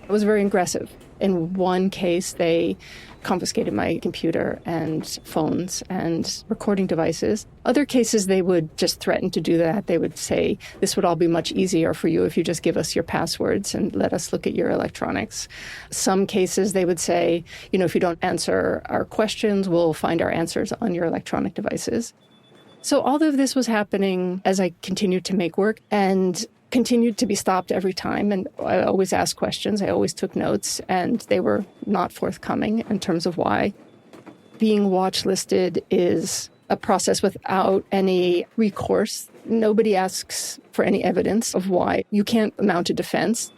It was very aggressive. In one case, they confiscated my computer and phones and recording devices. Other cases, they would just threaten to do that. They would say, this would all be much easier for you if you just give us your passwords and let us look at your electronics. Some cases, they would say, if you don't answer our questions, we'll find our answers on your electronic devices. So all of this was happening as I continued to make work and continued to be stopped every time. And I always asked questions. I always took notes, and they were not forthcoming in terms of why. Being watch listed is a process without any recourse. Nobody asks for any evidence of why. You can't mount a defense.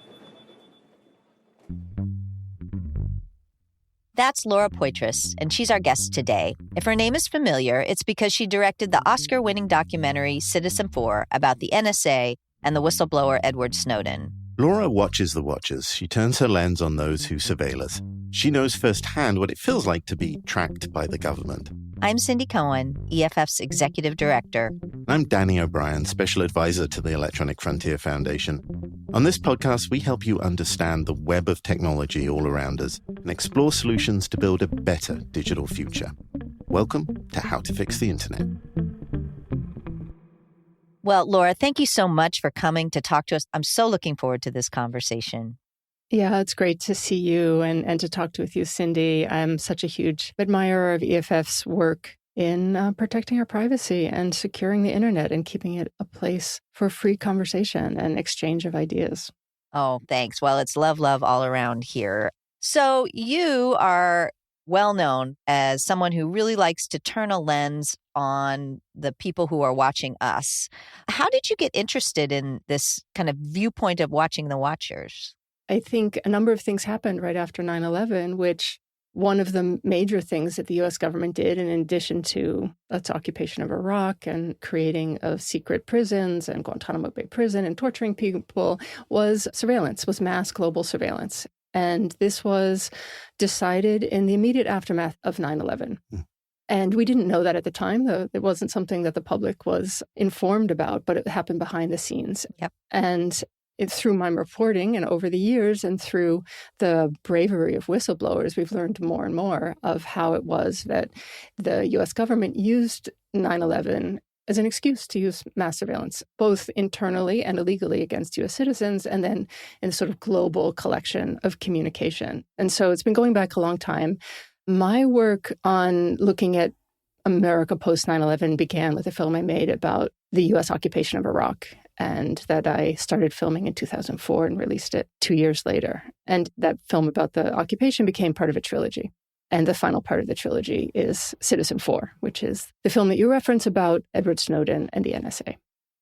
That's Laura Poitras, and she's our guest today. If her name is familiar, it's because she directed the Oscar-winning documentary Citizen4 about the NSA and the whistleblower Edward Snowden. Laura watches the watchers. She turns her lens on those who surveil us. She knows firsthand what it feels like to be tracked by the government. I'm Cindy Cohen, EFF's executive director. I'm Danny O'Brien, special advisor to the Electronic Frontier Foundation. On this podcast, we help you understand the web of technology all around us and explore solutions to build a better digital future. Welcome to How to Fix the Internet. Well, Laura, thank you so much for coming to talk to us. I'm so looking forward to this conversation. Yeah, it's great to see you and to talk with you, Cindy. I'm such a huge admirer of EFF's work in protecting our privacy and securing the internet and keeping it a place for free conversation and exchange of ideas. Oh, thanks. Well, it's love, love all around here. So you are well known as someone who really likes to turn a lens on the people who are watching us. How did you get interested in this kind of viewpoint of watching the watchers? I think a number of things happened right after 9/11, which one of the major things that the U.S. government did, in addition to its occupation of Iraq and creating of secret prisons and Guantanamo Bay prison and torturing people, was surveillance, was mass global surveillance. And this was decided in the immediate aftermath of 9/11. And we didn't know that at the time. It wasn't something that the public was informed about, but it happened behind the scenes. Yep. And through my reporting and over the years and through the bravery of whistleblowers, we've learned more and more of how it was that the U.S. government used 9/11 as an excuse to use mass surveillance, both internally and illegally against U.S. citizens, and then in a sort of global collection of communication. And so it's been going back a long time. My work on looking at America post 9/11 began with a film I made about the U.S. occupation of Iraq, and that I started filming in 2004 and released it 2 years later. And that film about the occupation became part of a trilogy. And the final part of the trilogy is Citizen4, which is the film that you reference about Edward Snowden and the NSA.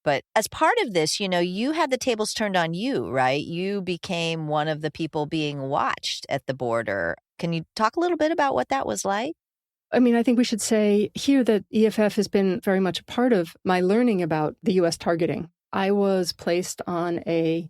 But as part of this, you had the tables turned on you, right? You became one of the people being watched at the border. Can you talk a little bit about what that was like? I mean, I think we should say here that EFF has been very much a part of my learning about the U.S. targeting. I was placed on a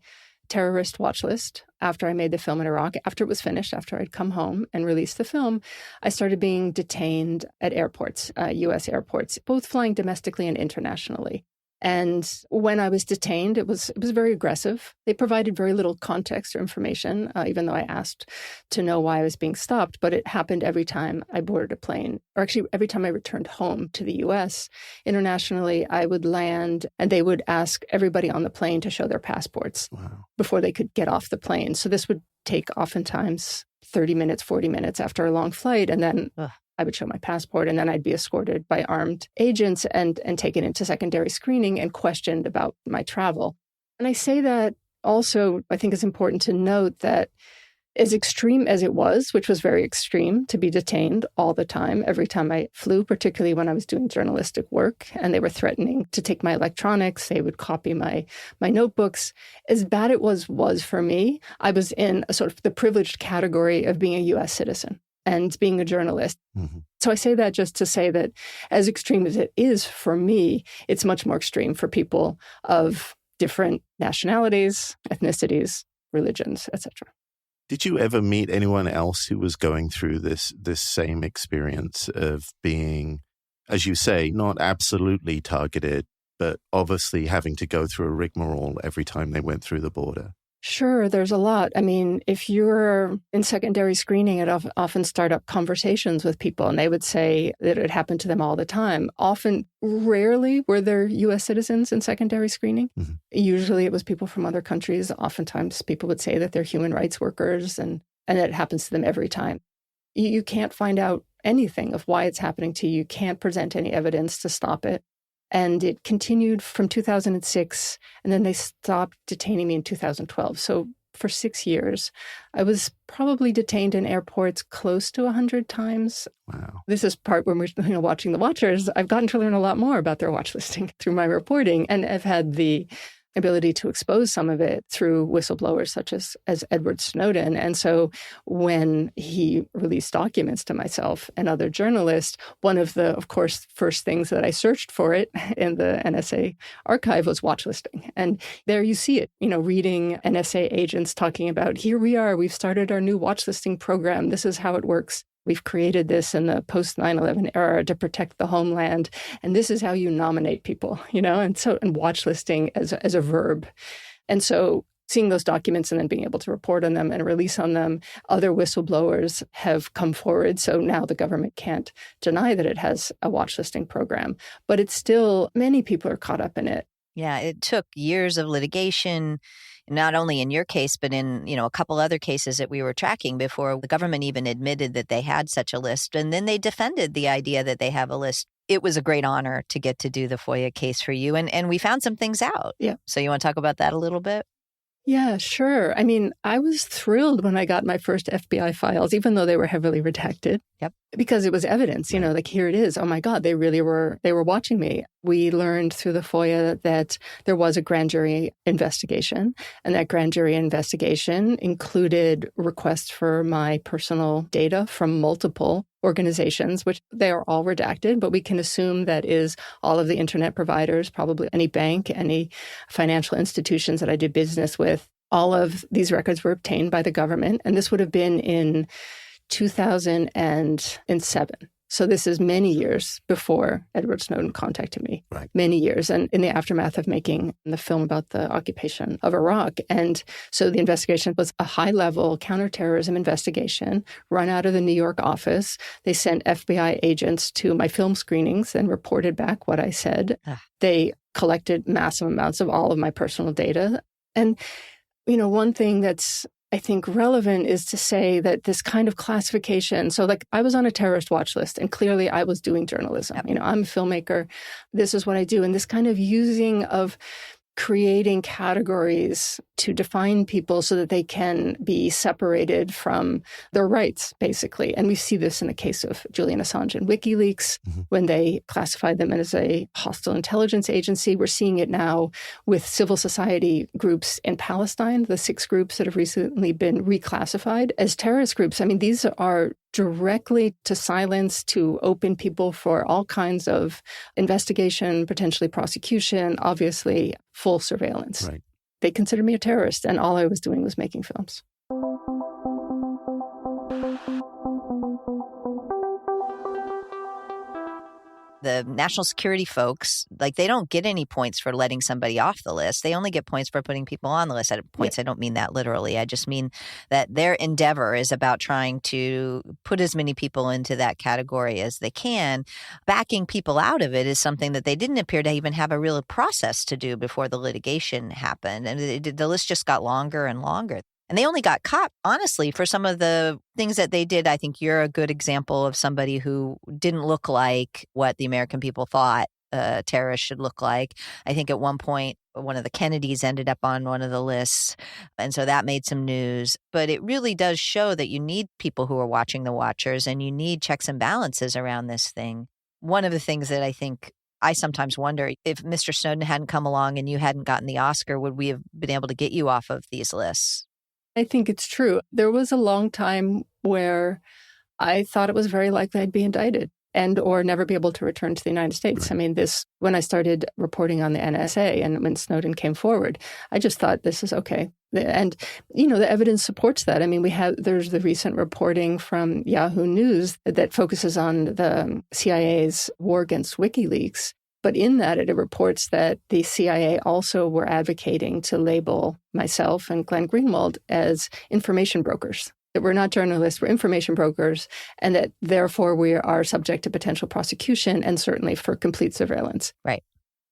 terrorist watch list after I made the film in Iraq. After it was finished, after I'd come home and released the film, I started being detained at airports, U.S. airports, both flying domestically and internationally. And when I was detained, it was very aggressive. They provided very little context or information, even though I asked to know why I was being stopped. But it happened every time I boarded a plane, or actually every time I returned home to the U.S. Internationally, I would land and they would ask everybody on the plane to show their passports before they could get off the plane. So this would take oftentimes 30 minutes, 40 minutes after a long flight. And then I would show my passport, and then I'd be escorted by armed agents and taken into secondary screening and questioned about my travel. And I say that also, I think it's important to note that as extreme as it was, which was very extreme to be detained all the time, every time I flew, particularly when I was doing journalistic work, and they were threatening to take my electronics, they would copy my notebooks. As bad it was for me, I was in a sort of the privileged category of being a U.S. citizen and being a journalist. Mm-hmm. So I say that just to say that as extreme as it is for me, it's much more extreme for people of different nationalities, ethnicities, religions, etc. Did you ever meet anyone else who was going through this same experience of being, as you say, not absolutely targeted, but obviously having to go through a rigmarole every time they went through the border? Sure, there's a lot. I mean, if you're in secondary screening, it often start up conversations with people, and they would say that it happened to them all the time. Rarely were there U.S. citizens in secondary screening. Mm-hmm. Usually it was people from other countries. Oftentimes people would say that they're human rights workers, and it happens to them every time. You can't find out anything of why it's happening to you. You can't present any evidence to stop it. And it continued from 2006, and then they stopped detaining me in 2012. So for 6 years, I was probably detained in airports close to 100 times. Wow. This is part when we're watching the watchers. I've gotten to learn a lot more about their watch listing through my reporting, and I've had the ability to expose some of it through whistleblowers such as Edward Snowden. And so when he released documents to myself and other journalists, one of the, of course, first things that I searched for it in the NSA archive was watch listing. And there you see it, reading NSA agents talking about, here we are, we've started our new watch listing program. This is how it works. We've created this in the post 9/11 era to protect the homeland. And this is how you nominate people, and watch listing as a verb. And so seeing those documents and then being able to report on them and release on them, other whistleblowers have come forward. So now the government can't deny that it has a watch listing program, but it's still, many people are caught up in it. Yeah, it took years of litigation, not only in your case, but in, a couple other cases that we were tracking before the government even admitted that they had such a list. And then they defended the idea that they have a list. It was a great honor to get to do the FOIA case for you. And we found some things out. Yeah. So you want to talk about that a little bit? Yeah, sure. I mean, I was thrilled when I got my first FBI files, even though they were heavily redacted. Yep. Because it was evidence, like here it is. Oh my God, they were watching me. We learned through the FOIA that there was a grand jury investigation, and that grand jury investigation included requests for my personal data from multiple organizations, which they are all redacted, but we can assume that is all of the internet providers, probably any bank, any financial institutions that I did business with. All of these records were obtained by the government, and this would have been in 2007. So this is many years before Edward Snowden contacted me, right. Many years, and in the aftermath of making the film about the occupation of Iraq. And so the investigation was a high-level counterterrorism investigation run out of the New York office. They sent FBI agents to my film screenings and reported back what I said. They collected massive amounts of all of my personal data. And, one thing that's I think relevant is to say that this kind of classification, so like I was on a terrorist watch list and clearly I was doing journalism. Yep. I'm a filmmaker. This is what I do. And this kind of using of creating categories to define people so that they can be separated from their rights, basically. And we see this in the case of Julian Assange and WikiLeaks, when they classified them as a hostile intelligence agency. We're seeing it now with civil society groups in Palestine, the 6 groups that have recently been reclassified as terrorist groups. I mean, these are directly to silence, to open people for all kinds of investigation, potentially prosecution, obviously full surveillance. Right. They considered me a terrorist, and all I was doing was making films. The national security folks, they don't get any points for letting somebody off the list. They only get points for putting people on the list. Points, I don't mean that literally. I just mean that their endeavor is about trying to put as many people into that category as they can. Backing people out of it is something that they didn't appear to even have a real process to do before the litigation happened. And the list just got longer and longer. And they only got caught, honestly, for some of the things that they did. I think you're a good example of somebody who didn't look like what the American people thought a terrorist should look like. I think at one point, one of the Kennedys ended up on one of the lists. And so that made some news. But it really does show that you need people who are watching the watchers, and you need checks and balances around this thing. One of the things that I think I sometimes wonder, if Mr. Snowden hadn't come along and you hadn't gotten the Oscar, would we have been able to get you off of these lists? I think it's true. There was a long time where I thought it was very likely I'd be indicted and or never be able to return to the United States. I mean, when I started reporting on the NSA and when Snowden came forward, I just thought this is okay. And, the evidence supports that. I mean, there's the recent reporting from Yahoo News that focuses on the CIA's war against WikiLeaks. But in that, it reports that the CIA also were advocating to label myself and Glenn Greenwald as information brokers. That we're not journalists, we're information brokers, and that therefore we are subject to potential prosecution and certainly for complete surveillance. Right.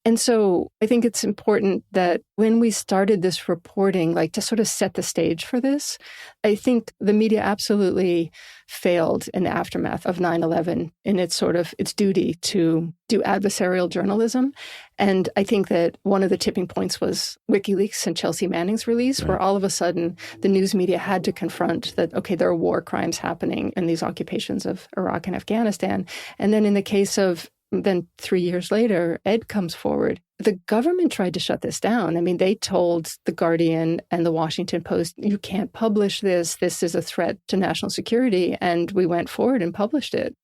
And so I think it's important that when we started this reporting, like to sort of set the stage for this, I think the media absolutely failed in the aftermath of 9/11 in its duty to do adversarial journalism. And I think that one of the tipping points was WikiLeaks and Chelsea Manning's release, where all of a sudden the news media had to confront that, okay, there are war crimes happening in these occupations of Iraq and Afghanistan. And then in the case of then 3 years later, Ed comes forward. The government tried to shut this down. I mean, they told The Guardian and The Washington Post, you can't publish this. This is a threat to national security. And we went forward and published it.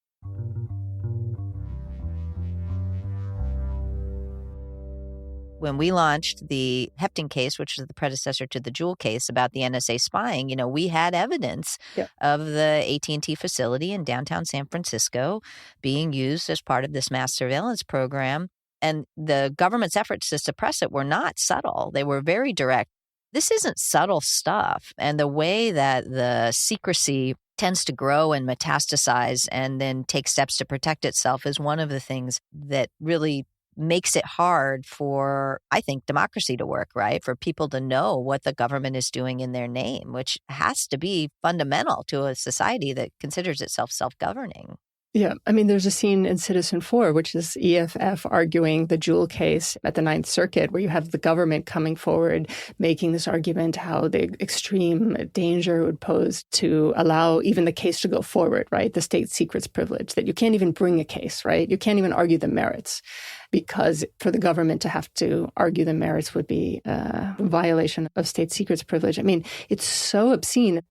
When we launched the Hepting case, which is the predecessor to the Jewel case about the NSA spying, we had evidence of the AT&T facility in downtown San Francisco being used as part of this mass surveillance program. And the government's efforts to suppress it were not subtle. They were very direct. This isn't subtle stuff. And the way that the secrecy tends to grow and metastasize and then take steps to protect itself is one of the things that really makes it hard for, I think, democracy to work, right? For people to know what the government is doing in their name, which has to be fundamental to a society that considers itself self-governing. Yeah. I mean, there's a scene in Citizen 4, which is EFF arguing the Jewel case at the Ninth Circuit, where you have the government coming forward, making this argument how the extreme danger would pose to allow even the case to go forward, right? The state secrets privilege, that you can't even bring a case, right? You can't even argue the merits, because for the government to have to argue the merits would be a violation of state secrets privilege. I mean, it's so obscene.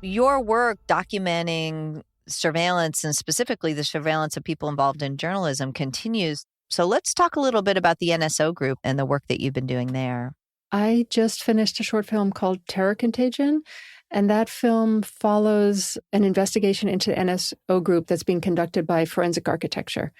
Your work documenting surveillance and specifically the surveillance of people involved in journalism continues. So let's talk a little bit about the NSO group and the work that you've been doing there. I just finished a short film called Terror Contagion, and that film follows an investigation into the NSO group that's being conducted by Forensic Architecture.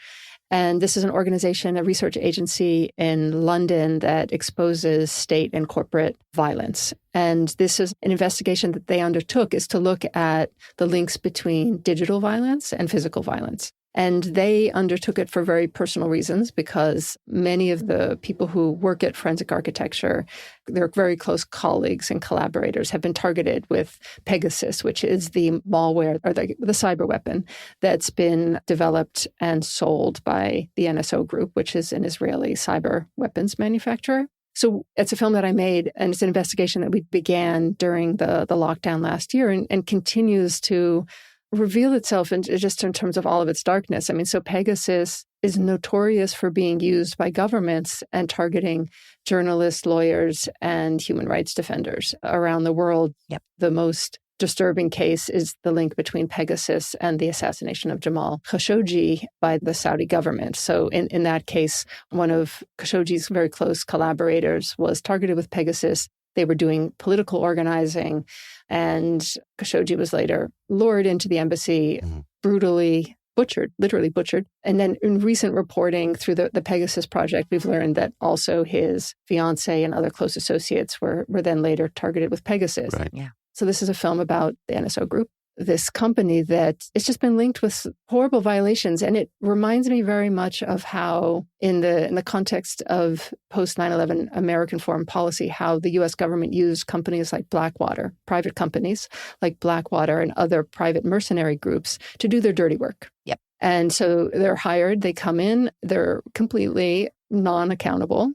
And this is an organization, a research agency in London that exposes state and corporate violence. And this is an investigation that they undertook is to look at the links between digital violence and physical violence. And they undertook it for very personal reasons because many of the people who work at Forensic Architecture, their very close colleagues and collaborators have been targeted with Pegasus, which is the malware or the cyber weapon that's been developed and sold by the NSO Group, which is an Israeli cyber weapons manufacturer. So it's a film that I made, and it's an investigation that we began during the lockdown last year and continues to reveal itself just in terms of all of its darkness. I mean, so Pegasus is notorious for being used by governments and targeting journalists, lawyers, and human rights defenders around the world. Yep. The most disturbing case is the link between Pegasus and the assassination of Jamal Khashoggi by the Saudi government. So in that case, one of Khashoggi's very close collaborators was targeted with Pegasus. They were doing political organizing, and Khashoggi was later lured into the embassy, brutally butchered, literally butchered. And then in recent reporting through the Pegasus Project, we've learned that also his fiancée and other close associates were then later targeted with Pegasus. Right. Yeah. So this is a film about the NSO Group, this company that it's just been linked with horrible violations. And it reminds me very much of how in the context of post 9/11 American foreign policy, how the U.S. government used companies like Blackwater, private companies like Blackwater and other private mercenary groups to do their dirty work. Yep. And so they're hired, they come in, they're completely non-accountable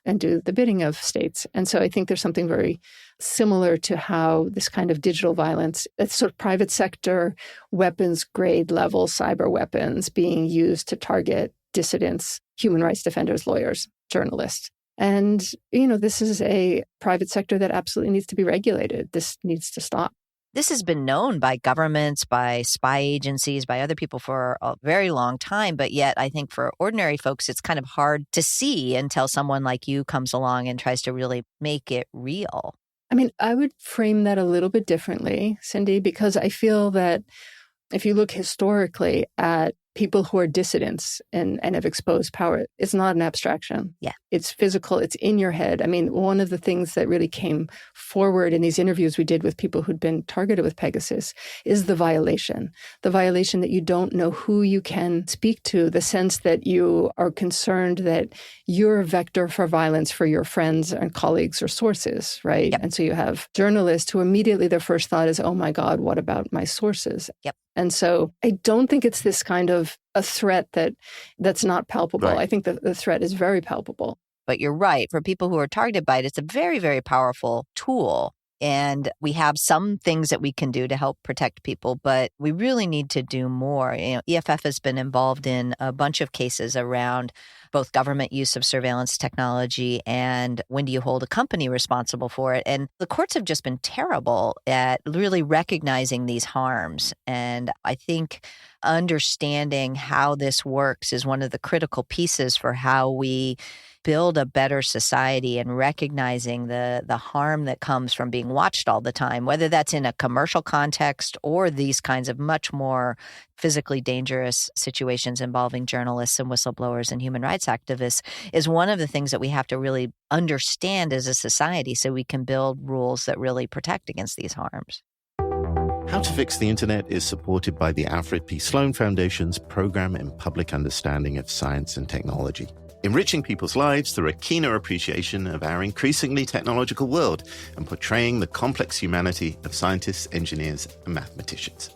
and do the bidding of states. And so I think there's something very similar to how this kind of digital violence, it's sort of private sector weapons grade level cyber weapons being used to target dissidents, human rights defenders, lawyers, journalists. And, this is a private sector that absolutely needs to be regulated. This needs to stop. This has been known by governments, by spy agencies, by other people for a very long time. But yet, I think for ordinary folks, it's kind of hard to see until someone like you comes along and tries to really make it real. I mean, I would frame that a little bit differently, Cindy, because I feel that if you look historically at people who are dissidents and have exposed power, it's not an abstraction. Yeah. It's physical. It's in your head. I mean, one of the things that really came forward in these interviews we did with people who'd been targeted with Pegasus is the violation that you don't know who you can speak to, the sense that you are concerned that you're a vector for violence for your friends and colleagues or sources, right? Yep. And so you have journalists who immediately their first thought is, oh my God, what about my sources? Yep. And so I don't think it's this kind of a threat that's not palpable. Right. I think that the threat is very palpable. But you're right. For people who are targeted by it, it's a very, very powerful tool. And we have some things that we can do to help protect people, but we really need to do more. EFF has been involved in a bunch of cases around both government use of surveillance technology and when do you hold a company responsible for it. And the courts have just been terrible at really recognizing these harms. And I think understanding how this works is one of the critical pieces for how we build a better society, and recognizing the harm that comes from being watched all the time, whether that's in a commercial context or these kinds of much more physically dangerous situations involving journalists and whistleblowers and human rights activists, is one of the things that we have to really understand as a society so we can build rules that really protect against these harms. How to Fix the Internet is supported by the Alfred P. Sloan Foundation's Program in Public Understanding of Science and Technology, enriching people's lives through a keener appreciation of our increasingly technological world and portraying the complex humanity of scientists, engineers, and mathematicians.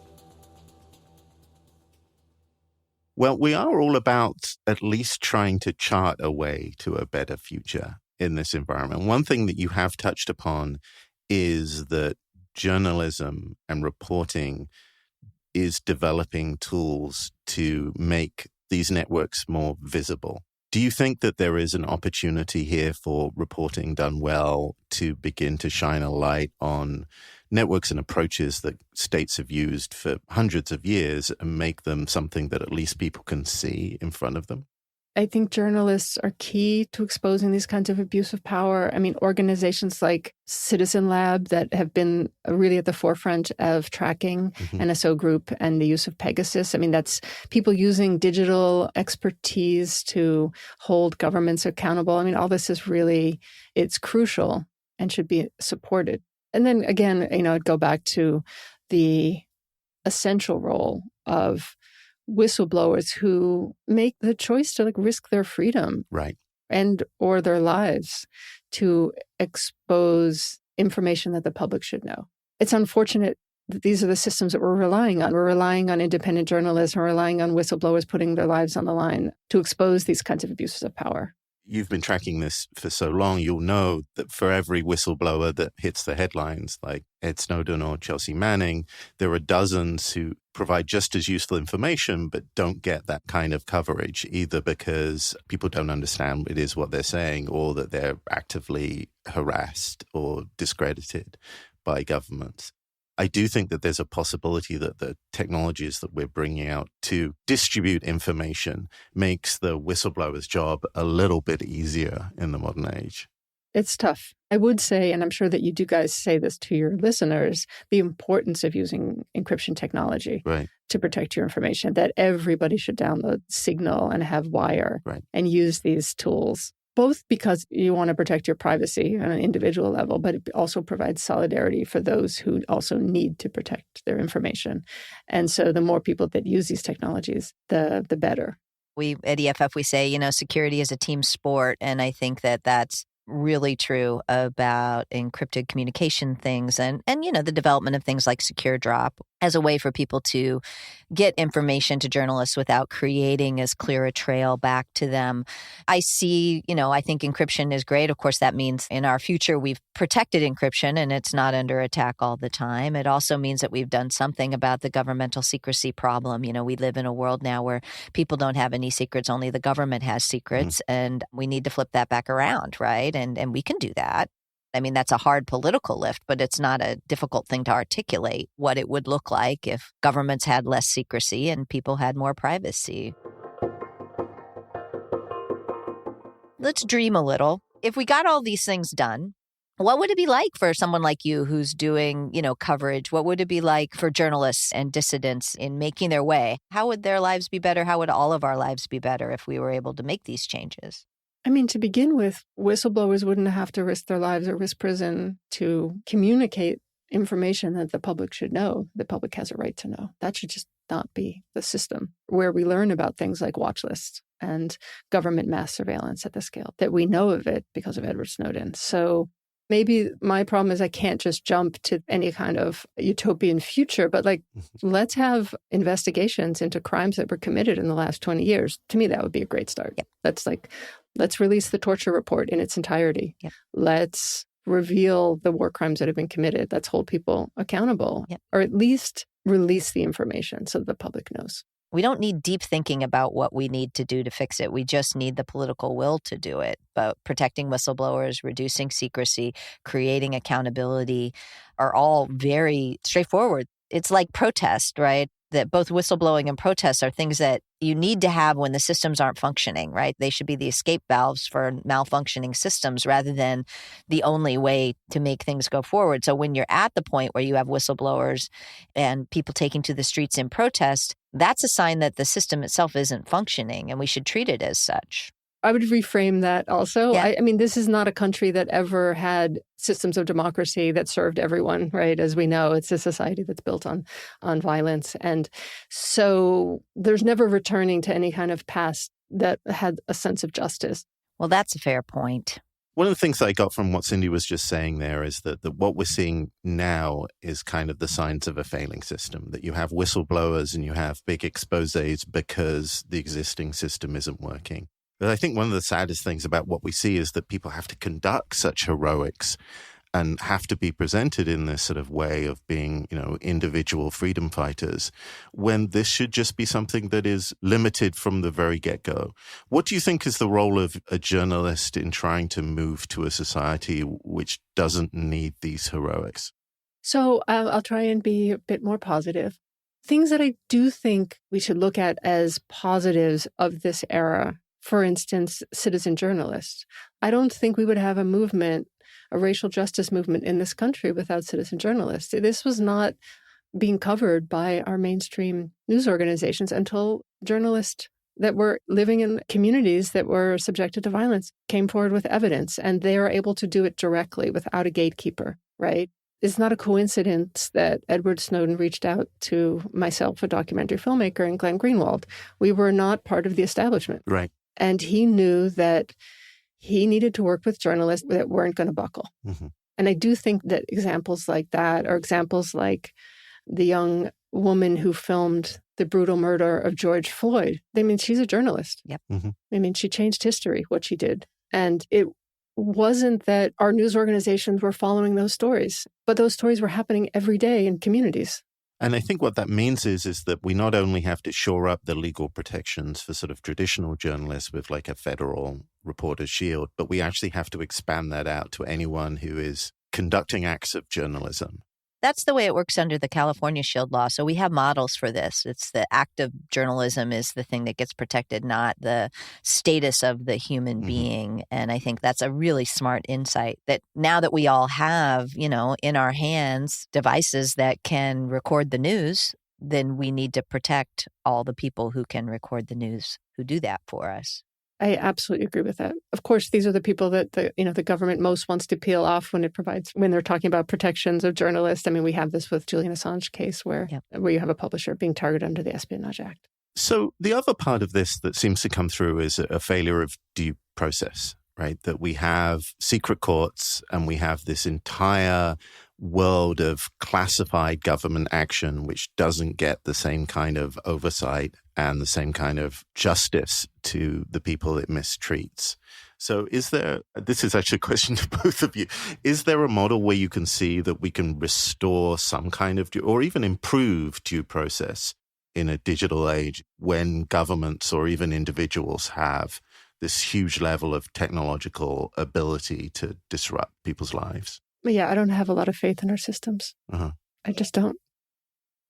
Well, we are all about at least trying to chart a way to a better future in this environment. One thing that you have touched upon is that journalism and reporting is developing tools to make these networks more visible. Do you think that there is an opportunity here for reporting done well to begin to shine a light on networks and approaches that states have used for hundreds of years and make them something that at least people can see in front of them? I think journalists are key to exposing these kinds of abuse of power. I mean, organizations like Citizen Lab that have been really at the forefront of tracking NSO Group and the use of Pegasus. I mean, that's people using digital expertise to hold governments accountable. I mean, all this is really, it's crucial and should be supported. And then again, I'd go back to the essential role of whistleblowers who make the choice to risk their freedom, right, and or their lives to expose information that the public should know. It's unfortunate that these are the systems that we're relying on. We're relying on independent journalists, we're relying on whistleblowers putting their lives on the line to expose these kinds of abuses of power. You've been tracking this for so long, you'll know that for every whistleblower that hits the headlines, like Ed Snowden or Chelsea Manning, there are dozens who provide just as useful information, but don't get that kind of coverage, either because people don't understand it is what they're saying, or that they're actively harassed or discredited by governments. I do think that there's a possibility that the technologies that we're bringing out to distribute information makes the whistleblower's job a little bit easier in the modern age. It's tough. I would say, and I'm sure that you do guys say this to your listeners, the importance of using encryption technology to protect your information, that everybody should download Signal and have Wire and use these tools. Both because you want to protect your privacy on an individual level, but it also provides solidarity for those who also need to protect their information. And so the more people that use these technologies, the better. We at EFF, we say, security is a team sport. And I think that that's really true about encrypted communication things and the development of things like Secure Drop as a way for people to get information to journalists without creating as clear a trail back to them. I see, I think encryption is great. Of course, that means in our future, we've protected encryption and it's not under attack all the time. It also means that we've done something about the governmental secrecy problem. We live in a world now where people don't have any secrets, only the government has secrets, and we need to flip that back around, right? And we can do that. I mean, that's a hard political lift, but it's not a difficult thing to articulate what it would look like if governments had less secrecy and people had more privacy. Let's dream a little. If we got all these things done, What would it be like for someone like you who's doing, coverage? What would it be like for journalists and dissidents in making their way? How would their lives be better? How would all of our lives be better if we were able to make these changes? I mean, to begin with, whistleblowers wouldn't have to risk their lives or risk prison to communicate information that the public should know, the public has a right to know. That should just not be the system where we learn about things like watch lists and government mass surveillance at the scale that we know of it because of Edward Snowden. So maybe my problem is I can't just jump to any kind of utopian future, but let's have investigations into crimes that were committed in the last 20 years. To me, that would be a great start. Yep. Let's release the torture report in its entirety. Yep. Let's reveal the war crimes that have been committed. Let's hold people accountable, Yep. or at least release the information so the public knows. We don't need deep thinking about what we need to do to fix it. We just need the political will to do it. But protecting whistleblowers, reducing secrecy, creating accountability are all very straightforward. It's like protest, right? That both whistleblowing and protests are things that you need to have when the systems aren't functioning, right? They should be the escape valves for malfunctioning systems rather than the only way to make things go forward. So when you're at the point where you have whistleblowers and people taking to the streets in protest, that's a sign that the system itself isn't functioning, and we should treat it as such. I would reframe that also. Yeah. I mean, this is not a country that ever had systems of democracy that served everyone, right? As we know, it's a society that's built on violence. And so there's never returning to any kind of past that had a sense of justice. Well, that's a fair point. One of the things I got from what Cindy was just saying there is that what we're seeing now is kind of the signs of a failing system, that you have whistleblowers and you have big exposés because the existing system isn't working. But I think one of the saddest things about what we see is that people have to conduct such heroics and have to be presented in this sort of way of being, individual freedom fighters, when this should just be something that is limited from the very get-go. What do you think is the role of a journalist in trying to move to a society which doesn't need these heroics? So I'll try and be a bit more positive. Things that I do think we should look at as positives of this era. For instance, citizen journalists. I don't think we would have a movement, a racial justice movement in this country without citizen journalists. This was not being covered by our mainstream news organizations until journalists that were living in communities that were subjected to violence came forward with evidence, and they are able to do it directly without a gatekeeper, right? It's not a coincidence that Edward Snowden reached out to myself, a documentary filmmaker, and Glenn Greenwald. We were not part of the establishment. Right. And he knew that he needed to work with journalists that weren't going to buckle. Mm-hmm. And I do think that examples like that, or examples like the young woman who filmed the brutal murder of George Floyd, I mean, she's a journalist. Yep. Mm-hmm. I mean, she changed history, what she did. And it wasn't that our news organizations were following those stories, but those stories were happening every day in communities. And I think what that means is that we not only have to shore up the legal protections for sort of traditional journalists with like a federal reporter's shield, but we actually have to expand that out to anyone who is conducting acts of journalism. That's the way it works under the California Shield Law. So we have models for this. It's the act of journalism is the thing that gets protected, not the status of the human being. And I think that's a really smart insight that now that we all have, in our hands devices that can record the news, then we need to protect all the people who can record the news, who do that for us. I absolutely agree with that. Of course, these are the people that the government most wants to peel off when they're talking about protections of journalists. I mean, we have this with Julian Assange case where you have a publisher being targeted under the Espionage Act. So the other part of this that seems to come through is a failure of due process, right? That we have secret courts and we have this entire world of classified government action which doesn't get the same kind of oversight and the same kind of justice to the people it mistreats. So this is actually a question to both of you, is there a model where you can see that we can restore some kind of or even improve due process in a digital age when governments or even individuals have this huge level of technological ability to disrupt people's lives? Yeah, I don't have a lot of faith in our systems. Uh-huh. I just don't.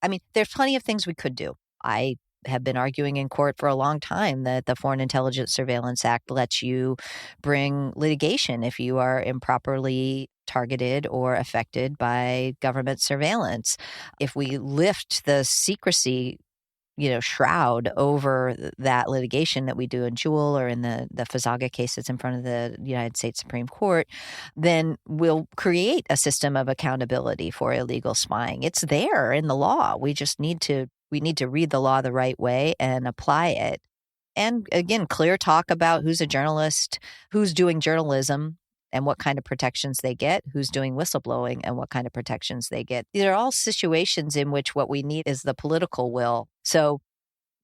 I mean, there's plenty of things we could do. I have been arguing in court for a long time that the Foreign Intelligence Surveillance Act lets you bring litigation if you are improperly targeted or affected by government surveillance. If we lift the secrecy shroud over that litigation that we do in Jewel or in the Fazaga case that's in front of the United States Supreme Court, then we'll create a system of accountability for illegal spying. It's there in the law. We just need to read the law the right way and apply it. And again, clear talk about who's a journalist, who's doing journalism, and what kind of protections they get, who's doing whistleblowing and what kind of protections they get. These are all situations in which what we need is the political will. So,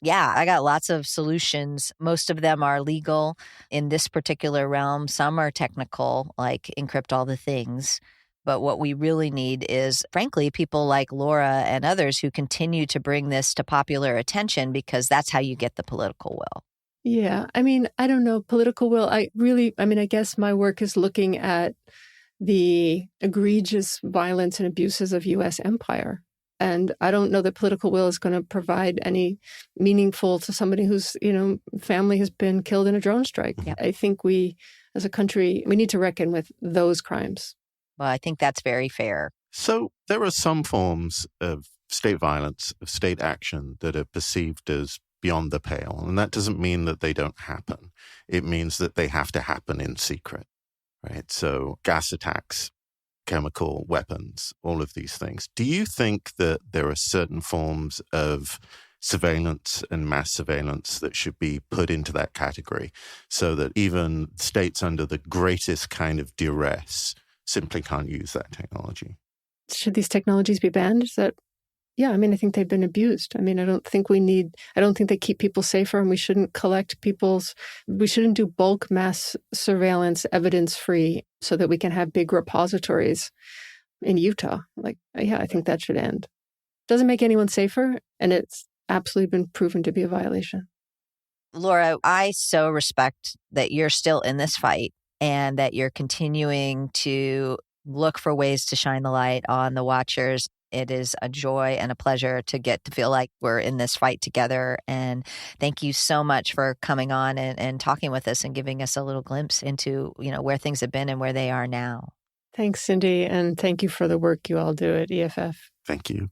yeah, I got lots of solutions. Most of them are legal in this particular realm. Some are technical, like encrypt all the things. But what we really need is, frankly, people like Laura and others who continue to bring this to popular attention, because that's how you get the political will. Yeah. I mean, I don't know, political will. I guess my work is looking at the egregious violence and abuses of U.S. empire. And I don't know that political will is going to provide any meaningful to somebody whose, family has been killed in a drone strike. Yeah. I think we, as a country, we need to reckon with those crimes. Well, I think that's very fair. So there are some forms of state violence, of state action that are perceived as beyond the pale. And that doesn't mean that they don't happen. It means that they have to happen in secret, right? So gas attacks, chemical weapons, all of these things. Do you think that there are certain forms of surveillance and mass surveillance that should be put into that category so that even states under the greatest kind of duress simply can't use that technology? Should these technologies be banned? Yeah, I think they've been abused. I don't think they keep people safer, and we shouldn't we shouldn't do bulk mass surveillance evidence-free so that we can have big repositories in Utah. I think that should end. Doesn't make anyone safer, and it's absolutely been proven to be a violation. Laura, I so respect that you're still in this fight and that you're continuing to look for ways to shine the light on the watchers. It is a joy and a pleasure to get to feel like we're in this fight together. And thank you so much for coming on and talking with us and giving us a little glimpse into, where things have been and where they are now. Thanks, Cindy. And thank you for the work you all do at EFF. Thank you.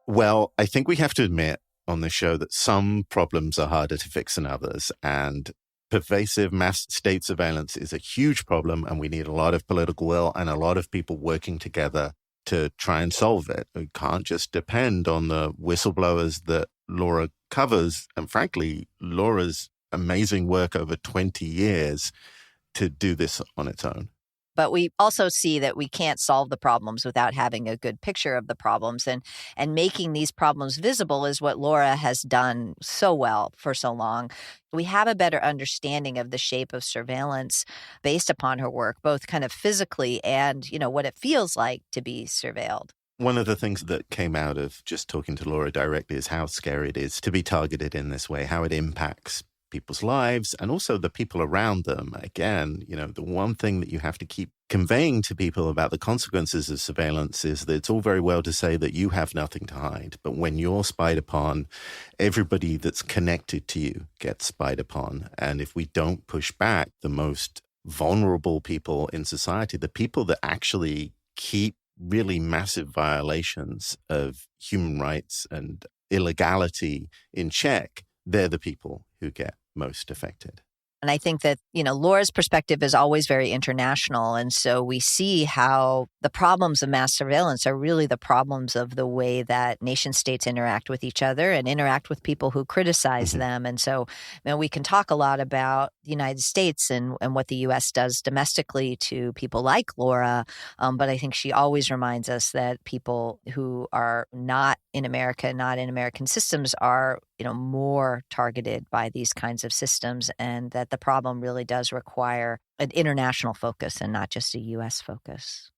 Well, I think we have to admit on this show that some problems are harder to fix than others. And pervasive mass state surveillance is a huge problem, and we need a lot of political will and a lot of people working together to try and solve it. We can't just depend on the whistleblowers that Laura covers, and frankly, Laura's amazing work over 20 years to do this on its own. But we also see that we can't solve the problems without having a good picture of the problems. And making these problems visible is what Laura has done so well for so long. We have a better understanding of the shape of surveillance based upon her work, both kind of physically and, what it feels like to be surveilled. One of the things that came out of just talking to Laura directly is how scary it is to be targeted in this way, how it impacts people's lives and also the people around them. Again, the one thing that you have to keep conveying to people about the consequences of surveillance is that it's all very well to say that you have nothing to hide. But when you're spied upon, everybody that's connected to you gets spied upon. And if we don't push back, the most vulnerable people in society, the people that actually keep really massive violations of human rights and illegality in check, they're the people who get most affected. And I think that, Laura's perspective is always very international. And so we see how the problems of mass surveillance are really the problems of the way that nation states interact with each other and interact with people who criticize them. And so we can talk a lot about the United States and what the U.S. does domestically to people like Laura. But I think she always reminds us that people who are not in America, not in American systems are, more targeted by these kinds of systems, and that the problem really does require an international focus and not just a U.S. focus.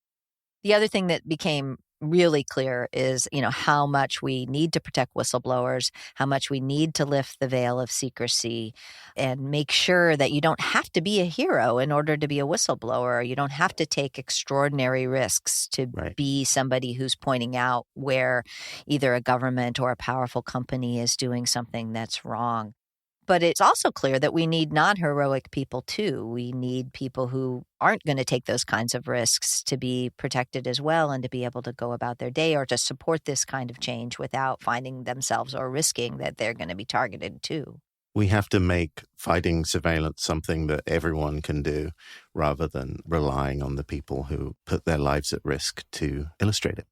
The other thing that became really clear is, how much we need to protect whistleblowers, how much we need to lift the veil of secrecy and make sure that you don't have to be a hero in order to be a whistleblower. You don't have to take extraordinary risks to be somebody who's pointing out where either a government or a powerful company is doing something that's wrong. But it's also clear that we need non-heroic people too. We need people who aren't going to take those kinds of risks to be protected as well and to be able to go about their day or to support this kind of change without finding themselves or risking that they're going to be targeted too. We have to make fighting surveillance something that everyone can do rather than relying on the people who put their lives at risk to illustrate it.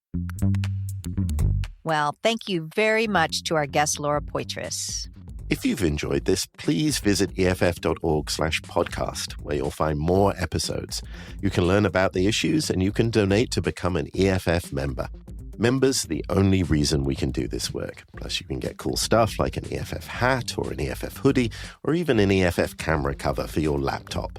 Well, thank you very much to our guest, Laura Poitras. If you've enjoyed this, please visit EFF.org/podcast, where you'll find more episodes. You can learn about the issues and you can donate to become an EFF member. Members are the only reason we can do this work. Plus, you can get cool stuff like an EFF hat or an EFF hoodie or even an EFF camera cover for your laptop.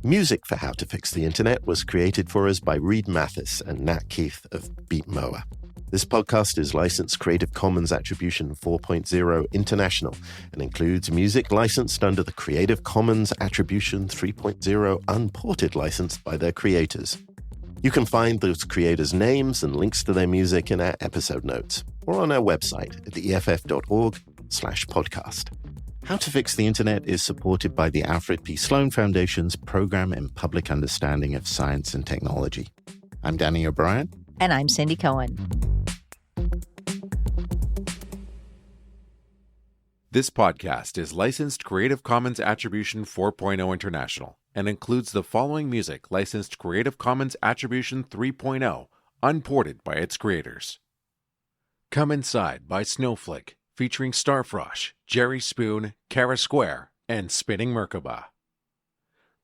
Music for How to Fix the Internet was created for us by Reed Mathis and Nat Keith of Beat Moa. This podcast is licensed Creative Commons Attribution 4.0 International and includes music licensed under the Creative Commons Attribution 3.0 Unported license by their creators. You can find those creators' names and links to their music in our episode notes or on our website at EFF.org/podcast. How to Fix the Internet is supported by the Alfred P. Sloan Foundation's Program in Public Understanding of Science and Technology. I'm Danny O'Brien. And I'm Cindy Cohen. This podcast is licensed Creative Commons Attribution 4.0 International and includes the following music licensed Creative Commons Attribution 3.0, unported by its creators. Come Inside by Snowflake, featuring Starfrosh, Jerry Spoon, Kara Square, and Spinning Merkaba.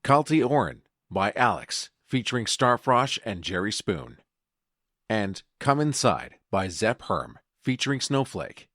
Kalti Oren by Alex, featuring Starfrosh and Jerry Spoon. And Come Inside by Zepp Herm, featuring Snowflake.